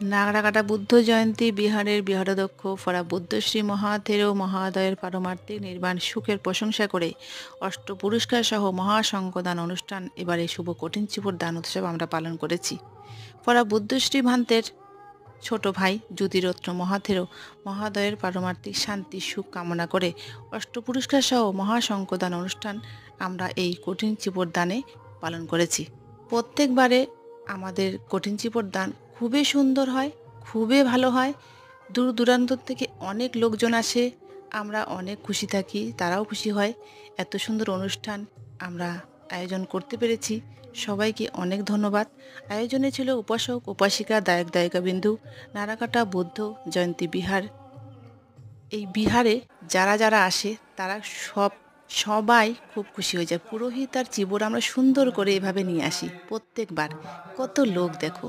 নাগরাকাটা বুদ্ধ জয়ন্তী বিহারের বিহারাধ্যক্ষ ফরা বুদ্ধশ্রী মহাথেরো মহাদয়ের পারমার্থিক নির্বাণ সুখের প্রশংসা করে অষ্ট পুরস্কার সহ মহাসংকদান অনুষ্ঠান এবারে শুভ কঠিনচিপুর দান উৎসব আমরা পালন করেছি। ফরা বুদ্ধশ্রী ভান্তের ছোট ভাই জ্যোতিরত্ন মহাথেরো মহাদয়ের পারমার্থিক শান্তি সুখ কামনা করে অষ্ট পুরস্কার সহ মহাসংকদান অনুষ্ঠান আমরা এই কঠিনচিপুর দানে পালন করেছি। প্রত্যেকবারে আমাদের কঠিনচিপুর দান খুবই সুন্দর হয়, খুবই ভালো হয়। দূর দূরান্ত থেকে অনেক লোকজন আসে, আমরা অনেক খুশি থাকি, তারাও খুশি হয়। এত সুন্দর অনুষ্ঠান আমরা আয়োজন করতে পেরেছি, সবাইকে অনেক ধন্যবাদ। আয়োজনে ছিল উপাসক উপাসিকা দায়ক দায়িকাবিন্দু, নারাকাটা বুদ্ধ জয়ন্তী বিহার। এই বিহারে যারা যারা আসে তারা সবাই খুব খুশি হয়ে যায়। পুরোহিত আর চিবর আমরা সুন্দর করে এভাবে নিয়ে আসি প্রত্যেকবার। কত লোক দেখো।